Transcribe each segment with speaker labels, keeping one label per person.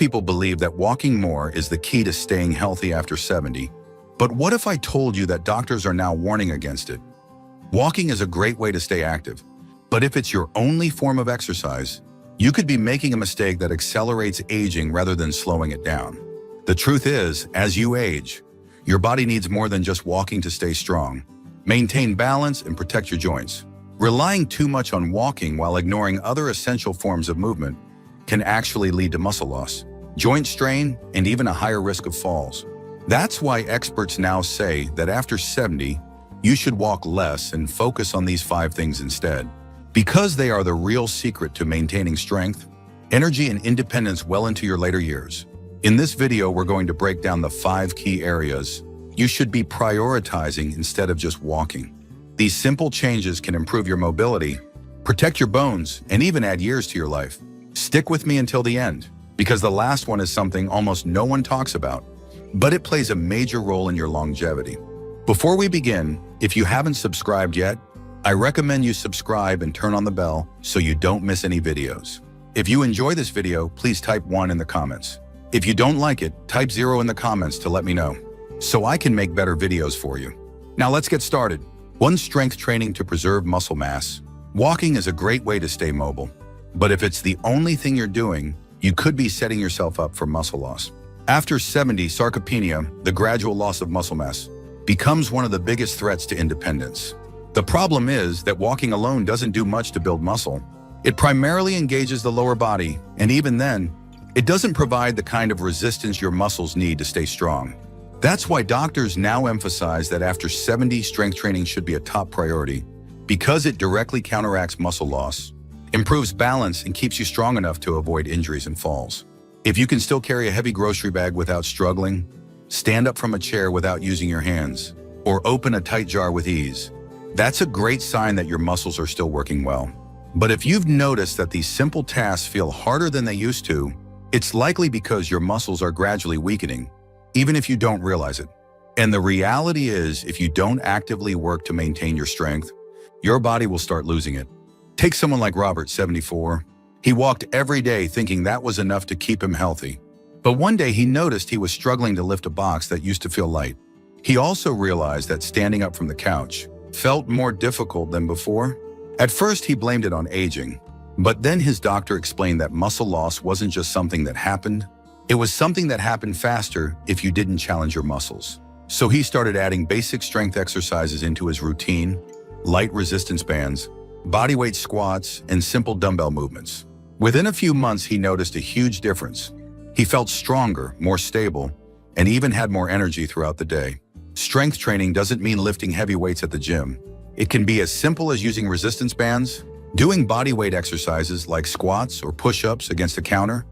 Speaker 1: people believe that walking more is the key to staying healthy after 70. But what if I told you that doctors are now warning against it? Walking is a great way to stay active, but if it's your only form of exercise, you could be making a mistake that accelerates aging rather than slowing it down. The truth is, as you age, your body needs more than just walking to stay strong. Maintain balance and protect your joints. Relying too much on walking while ignoring other essential forms of movement can actually lead to muscle loss, joint strain, and even a higher risk of falls. That's why experts now say that after 70, you should walk less and focus on these 5 things instead, because they are the real secret to maintaining strength, energy, and independence well into your later years. In this video, we're going to break down the 5 key areas you should be prioritizing instead of just walking. These simple changes can improve your mobility, protect your bones, and even add years to your life. Stick with me until the end, because the last one is something almost no one talks about, but it plays a major role in your longevity. Before we begin, if you haven't subscribed yet, I recommend you subscribe and turn on the bell so you don't miss any videos. If you enjoy this video, please type 1 in the comments. If you don't like it, type 0 in the comments to let me know, so I can make better videos for you. Now let's get started. 1. Strength training to preserve muscle mass. Walking is a great way to stay mobile, but if it's the only thing you're doing, you could be setting yourself up for muscle loss. After 70, sarcopenia, the gradual loss of muscle mass, becomes one of the biggest threats to independence. The problem is that walking alone doesn't do much to build muscle. It primarily engages the lower body, and even then, it doesn't provide the kind of resistance your muscles need to stay strong. That's why doctors now emphasize that after 70, strength training should be a top priority, because it directly counteracts muscle loss, improves balance, and keeps you strong enough to avoid injuries and falls. If you can still carry a heavy grocery bag without struggling, stand up from a chair without using your hands, or open a tight jar with ease, that's a great sign that your muscles are still working well. But if you've noticed that these simple tasks feel harder than they used to, it's likely because your muscles are gradually weakening, even if you don't realize it. And the reality is, if you don't actively work to maintain your strength, your body will start losing it. Take someone like Robert, 74. He walked every day thinking that was enough to keep him healthy. But one day he noticed he was struggling to lift a box that used to feel light. He also realized that standing up from the couch felt more difficult than before. At first he blamed it on aging, but then his doctor explained that muscle loss wasn't just something that happened. It was something that happened faster if you didn't challenge your muscles. So he started adding basic strength exercises into his routine, light resistance bands, bodyweight squats, and simple dumbbell movements. Within a few months, he noticed a huge difference. He felt stronger, more stable, and even had more energy throughout the day. Strength training doesn't mean lifting heavy weights at the gym. It can be as simple as using resistance bands, doing bodyweight exercises like squats or push-ups against a counter,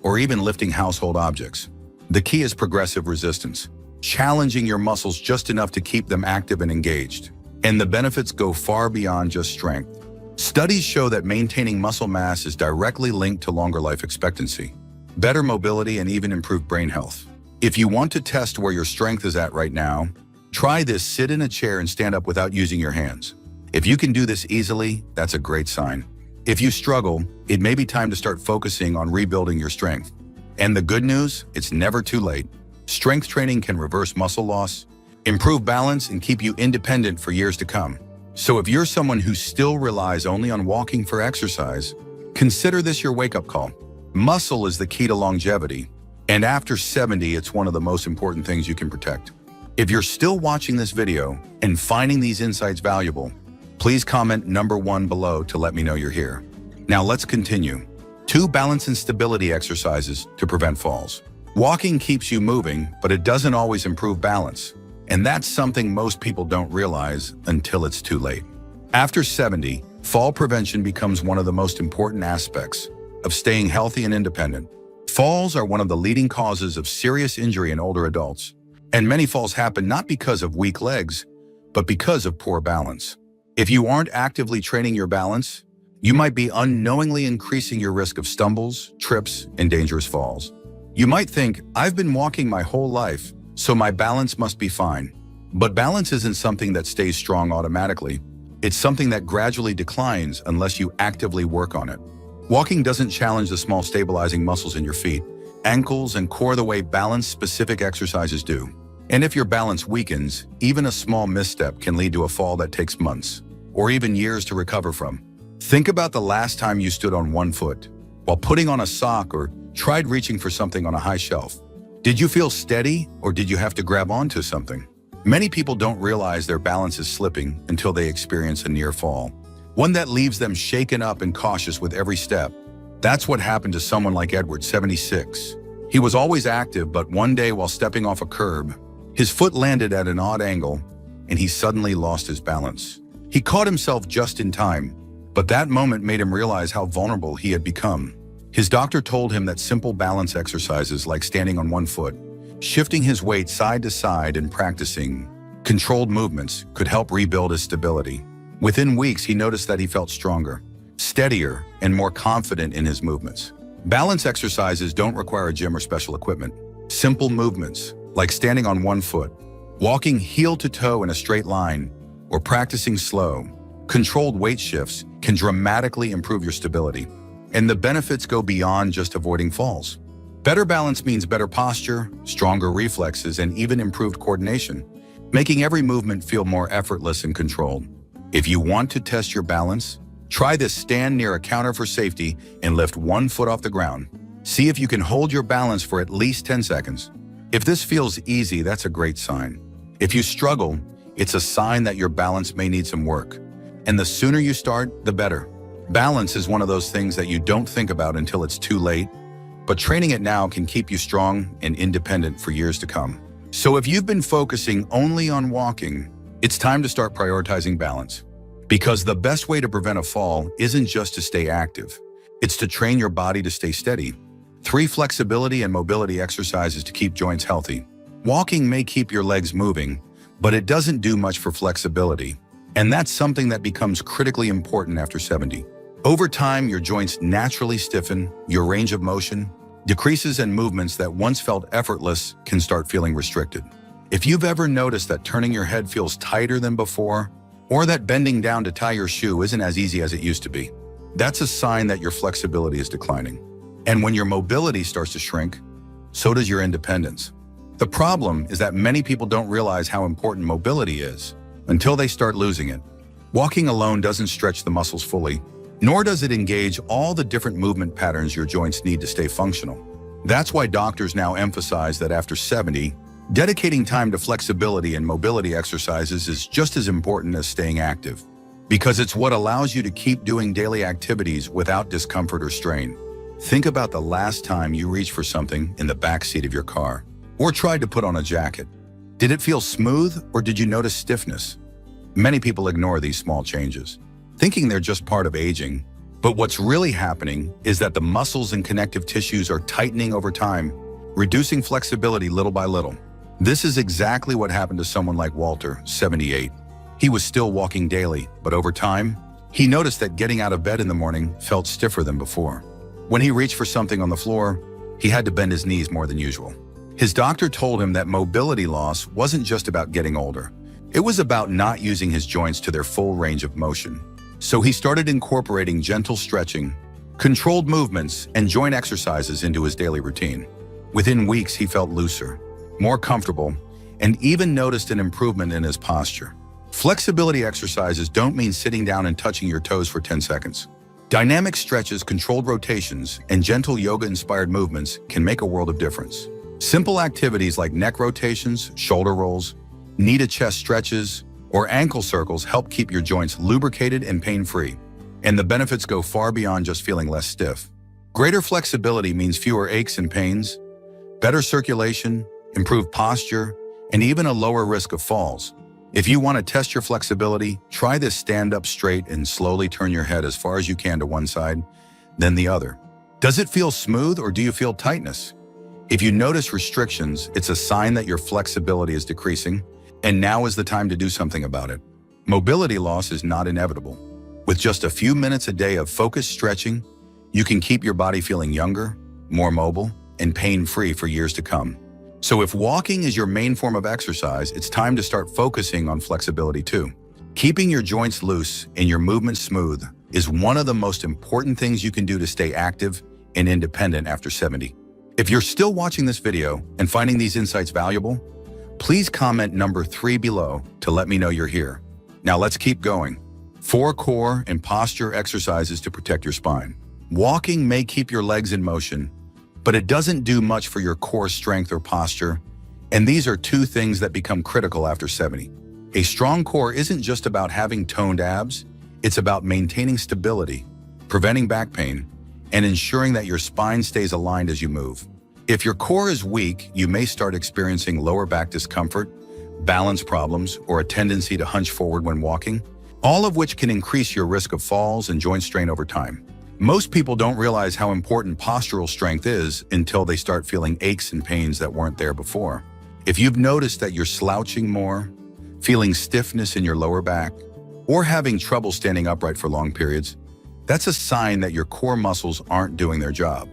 Speaker 1: or even lifting household objects. The key is progressive resistance, challenging your muscles just enough to keep them active and engaged. And the benefits go far beyond just strength. Studies show that maintaining muscle mass is directly linked to longer life expectancy, better mobility, and even improved brain health. If you want to test where your strength is at right now, try this: sit in a chair and stand up without using your hands. If you can do this easily, that's a great sign. If you struggle, it may be time to start focusing on rebuilding your strength. And the good news, it's never too late. Strength training can reverse muscle loss, improve balance, and keep you independent for years to come. So if you're someone who still relies only on walking for exercise, consider this your wake-up call. Muscle is the key to longevity, and after 70, it's one of the most important things you can protect. If you're still watching this video and finding these insights valuable, please comment number 1 below to let me know you're here. Now let's continue. 2. Balance and stability exercises to prevent falls. Walking keeps you moving, but it doesn't always improve balance. And that's something most people don't realize until it's too late. After 70, fall prevention becomes one of the most important aspects of staying healthy and independent. Falls are one of the leading causes of serious injury in older adults, and many falls happen not because of weak legs, but because of poor balance. If you aren't actively training your balance, you might be unknowingly increasing your risk of stumbles, trips, and dangerous falls. You might think, I've been walking my whole life, so my balance must be fine. But balance isn't something that stays strong automatically. It's something that gradually declines unless you actively work on it. Walking doesn't challenge the small stabilizing muscles in your feet. ankles, and core the way balance-specific exercises do. And if your balance weakens, even a small misstep can lead to a fall that takes months, or even years to recover from. Think about the last time you stood on one foot, while putting on a sock or tried reaching for something on a high shelf. Did you feel steady, or did you have to grab onto something? Many people don't realize their balance is slipping until they experience a near fall, one that leaves them shaken up and cautious with every step. That's what happened to someone like Edward, 76. He was always active, but one day while stepping off a curb, his foot landed at an odd angle, and he suddenly lost his balance. He caught himself just in time, but that moment made him realize how vulnerable he had become. His doctor told him that simple balance exercises like standing on one foot, shifting his weight side to side, and practicing controlled movements could help rebuild his stability. Within weeks, he noticed that he felt stronger, steadier, and more confident in his movements. Balance exercises don't require a gym or special equipment. Simple movements, like standing on one foot, walking heel to toe in a straight line, or practicing slow, controlled weight shifts can dramatically improve your stability. And the benefits go beyond just avoiding falls. Better balance means better posture, stronger reflexes, and even improved coordination, making every movement feel more effortless and controlled. If you want to test your balance, try this: stand near a counter for safety and lift one foot off the ground. See if you can hold your balance for at least 10 seconds. If this feels easy, that's a great sign. If you struggle, it's a sign that your balance may need some work. And the sooner you start, the better. Balance is one of those things that you don't think about until it's too late, but training it now can keep you strong and independent for years to come. So if you've been focusing only on walking, it's time to start prioritizing balance. Because the best way to prevent a fall isn't just to stay active, it's to train your body to stay steady. 3 flexibility and mobility exercises to keep joints healthy. Walking may keep your legs moving, but it doesn't do much for flexibility. And that's something that becomes critically important after 70. Over time, your joints naturally stiffen, your range of motion decreases, and movements that once felt effortless can start feeling restricted. If you've ever noticed that turning your head feels tighter than before, or that bending down to tie your shoe isn't as easy as it used to be, that's a sign that your flexibility is declining. And when your mobility starts to shrink, so does your independence. The problem is that many people don't realize how important mobility is until they start losing it. Walking alone doesn't stretch the muscles fully, nor does it engage all the different movement patterns your joints need to stay functional. That's why doctors now emphasize that after 70, dedicating time to flexibility and mobility exercises is just as important as staying active, because it's what allows you to keep doing daily activities without discomfort or strain. Think about the last time you reached for something in the back seat of your car, or tried to put on a jacket. Did it feel smooth, or did you notice stiffness? Many people ignore these small changes, thinking they're just part of aging. But what's really happening is that the muscles and connective tissues are tightening over time, reducing flexibility little by little. This is exactly what happened to someone like Walter, 78. He was still walking daily, but over time, he noticed that getting out of bed in the morning felt stiffer than before. When he reached for something on the floor, he had to bend his knees more than usual. His doctor told him that mobility loss wasn't just about getting older. It was about not using his joints to their full range of motion. So he started incorporating gentle stretching, controlled movements, and joint exercises into his daily routine. Within weeks, he felt looser, more comfortable, and even noticed an improvement in his posture. Flexibility exercises don't mean sitting down and touching your toes for 10 seconds. Dynamic stretches, controlled rotations, and gentle yoga-inspired movements can make a world of difference. Simple activities like neck rotations, shoulder rolls, knee-to-chest stretches, or ankle circles help keep your joints lubricated and pain-free. And the benefits go far beyond just feeling less stiff. Greater flexibility means fewer aches and pains, better circulation, improved posture, and even a lower risk of falls. If you want to test your flexibility, try this: stand up straight and slowly turn your head as far as you can to one side, then the other. Does it feel smooth, or do you feel tightness? If you notice restrictions, it's a sign that your flexibility is decreasing, and now is the time to do something about it. Mobility loss is not inevitable. With just a few minutes a day of focused stretching, you can keep your body feeling younger, more mobile, and pain-free for years to come. So if walking is your main form of exercise, it's time to start focusing on flexibility too. Keeping your joints loose and your movements smooth is one of the most important things you can do to stay active and independent after 70. If you're still watching this video and finding these insights valuable, please comment number 3 below to let me know you're here. Now let's keep going. 4 core and posture exercises to protect your spine. Walking may keep your legs in motion, but it doesn't do much for your core strength or posture, and these are 2 things that become critical after 70. A strong core isn't just about having toned abs, it's about maintaining stability, preventing back pain, and ensuring that your spine stays aligned as you move. If your core is weak, you may start experiencing lower back discomfort, balance problems, or a tendency to hunch forward when walking, all of which can increase your risk of falls and joint strain over time. Most people don't realize how important postural strength is until they start feeling aches and pains that weren't there before. If you've noticed that you're slouching more, feeling stiffness in your lower back, or having trouble standing upright for long periods, that's a sign that your core muscles aren't doing their job.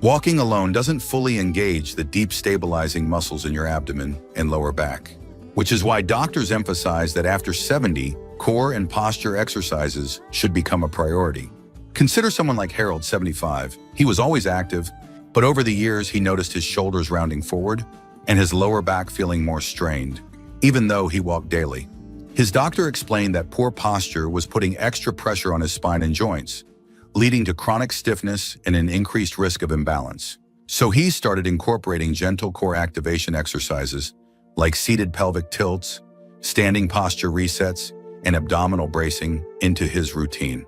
Speaker 1: Walking alone doesn't fully engage the deep stabilizing muscles in your abdomen and lower back, which is why doctors emphasize that after 70, core and posture exercises should become a priority. Consider someone like Harold, 75. He was always active, but over the years he noticed his shoulders rounding forward and his lower back feeling more strained, even though he walked daily. His doctor explained that poor posture was putting extra pressure on his spine and joints, leading to chronic stiffness and an increased risk of imbalance. So he started incorporating gentle core activation exercises like seated pelvic tilts, standing posture resets, and abdominal bracing into his routine.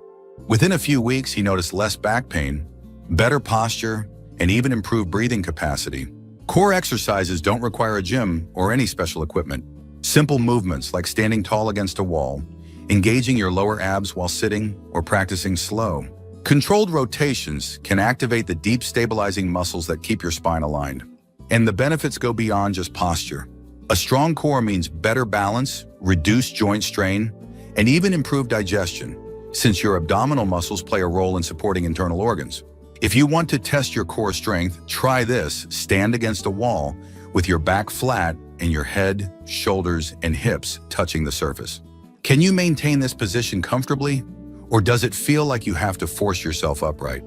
Speaker 1: Within a few weeks, he noticed less back pain, better posture, and even improved breathing capacity. Core exercises don't require a gym or any special equipment. Simple movements like standing tall against a wall, engaging your lower abs while sitting, or practicing slow, controlled rotations can activate the deep stabilizing muscles that keep your spine aligned. And the benefits go beyond just posture. A strong core means better balance, reduced joint strain, and even improved digestion, since your abdominal muscles play a role in supporting internal organs. If you want to test your core strength, try this. Stand against a wall with your back flat and your head, shoulders, and hips touching the surface. Can you maintain this position comfortably? Or does it feel like you have to force yourself upright?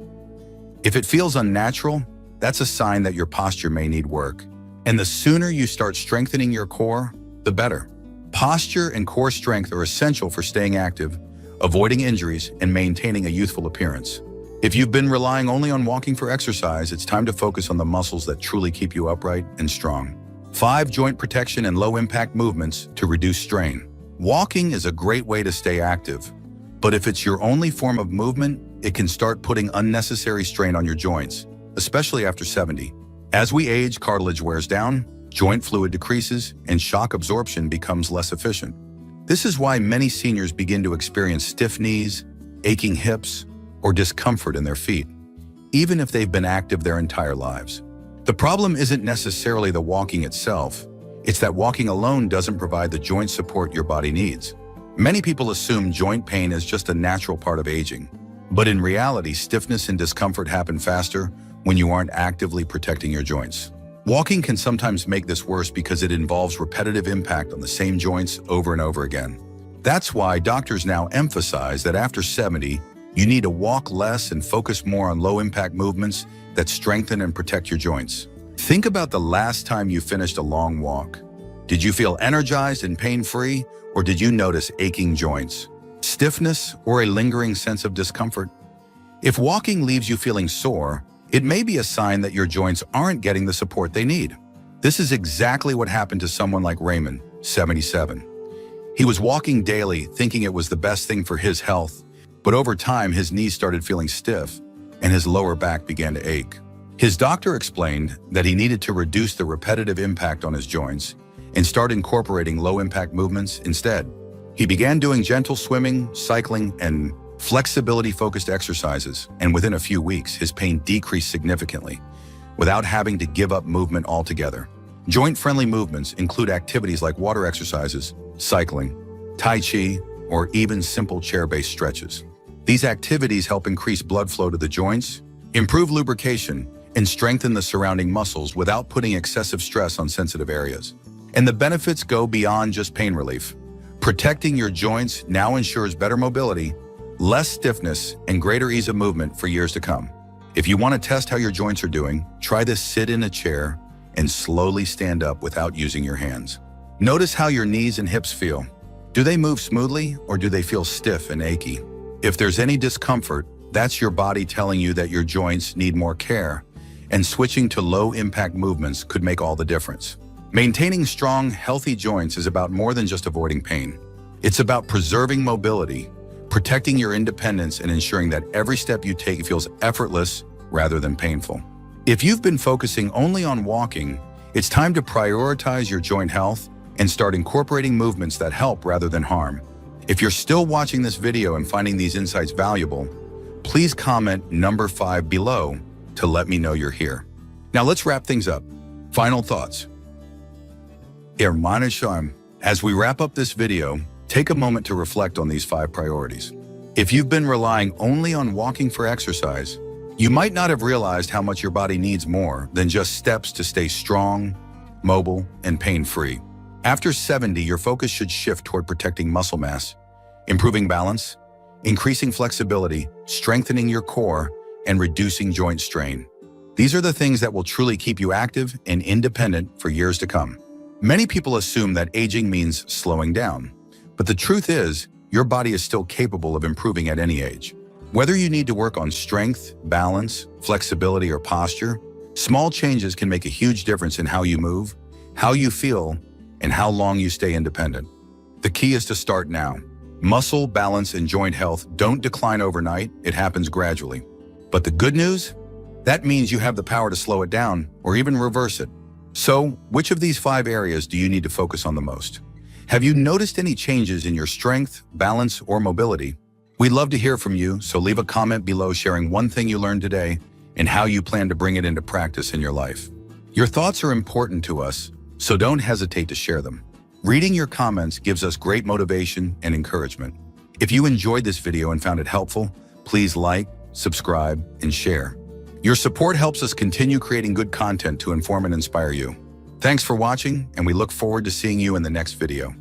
Speaker 1: If it feels unnatural, that's a sign that your posture may need work. And the sooner you start strengthening your core, the better. Posture and core strength are essential for staying active, avoiding injuries, and maintaining a youthful appearance. If you've been relying only on walking for exercise, it's time to focus on the muscles that truly keep you upright and strong. 5 joint protection and low-impact movements to reduce strain. Walking is a great way to stay active, but if it's your only form of movement, it can start putting unnecessary strain on your joints, especially after 70. As we age, cartilage wears down, joint fluid decreases, and shock absorption becomes less efficient. This is why many seniors begin to experience stiff knees, aching hips, or discomfort in their feet, even if they've been active their entire lives. The problem isn't necessarily the walking itself, it's that walking alone doesn't provide the joint support your body needs. Many people assume joint pain is just a natural part of aging, but in reality, stiffness and discomfort happen faster when you aren't actively protecting your joints. Walking can sometimes make this worse because it involves repetitive impact on the same joints over and over again. That's why doctors now emphasize that after 70, you need to walk less and focus more on low-impact movements that strengthen and protect your joints. Think about the last time you finished a long walk. Did you feel energized and pain-free, or did you notice aching joints, stiffness, or a lingering sense of discomfort? If walking leaves you feeling sore, it may be a sign that your joints aren't getting the support they need. This is exactly what happened to someone like Raymond, 77. He was walking daily, thinking it was the best thing for his health, but over time his knees started feeling stiff and his lower back began to ache. His doctor explained that he needed to reduce the repetitive impact on his joints and start incorporating low-impact movements instead. He began doing gentle swimming, cycling, and flexibility-focused exercises, and within a few weeks, his pain decreased significantly without having to give up movement altogether. Joint-friendly movements include activities like water exercises, cycling, Tai Chi, or even simple chair-based stretches. These activities help increase blood flow to the joints, improve lubrication, and strengthen the surrounding muscles without putting excessive stress on sensitive areas. And the benefits go beyond just pain relief. Protecting your joints now ensures better mobility, less stiffness, and greater ease of movement for years to come. If you want to test how your joints are doing, try this: sit in a chair and slowly stand up without using your hands. Notice how your knees and hips feel. Do they move smoothly or do they feel stiff and achy? If there's any discomfort, that's your body telling you that your joints need more care, and switching to low-impact movements could make all the difference. Maintaining strong, healthy joints is about more than just avoiding pain. It's about preserving mobility, protecting your independence, and ensuring that every step you take feels effortless rather than painful. If you've been focusing only on walking, it's time to prioritize your joint health and start incorporating movements that help rather than harm. If you're still watching this video and finding these insights valuable, please comment number 5 below to let me know you're here. Now let's wrap things up. Final thoughts. As we wrap up this video, take a moment to reflect on these 5 priorities. If you've been relying only on walking for exercise, you might not have realized how much your body needs more than just steps to stay strong, mobile, and pain-free. After 70, your focus should shift toward protecting muscle mass, improving balance, increasing flexibility, strengthening your core, and reducing joint strain. These are the things that will truly keep you active and independent for years to come. Many people assume that aging means slowing down, but the truth is, your body is still capable of improving at any age. Whether you need to work on strength, balance, flexibility, or posture, small changes can make a huge difference in how you move, how you feel, and how long you stay independent. The key is to start now. Muscle, balance, and joint health don't decline overnight, it happens gradually. But the good news? That means you have the power to slow it down or even reverse it. So, which of these 5 areas do you need to focus on the most? Have you noticed any changes in your strength, balance, or mobility? We'd love to hear from you, so leave a comment below sharing one thing you learned today and how you plan to bring it into practice in your life. Your thoughts are important to us, so don't hesitate to share them. Reading your comments gives us great motivation and encouragement. If you enjoyed this video and found it helpful, please like, subscribe, and share. Your support helps us continue creating good content to inform and inspire you. Thanks for watching, and we look forward to seeing you in the next video.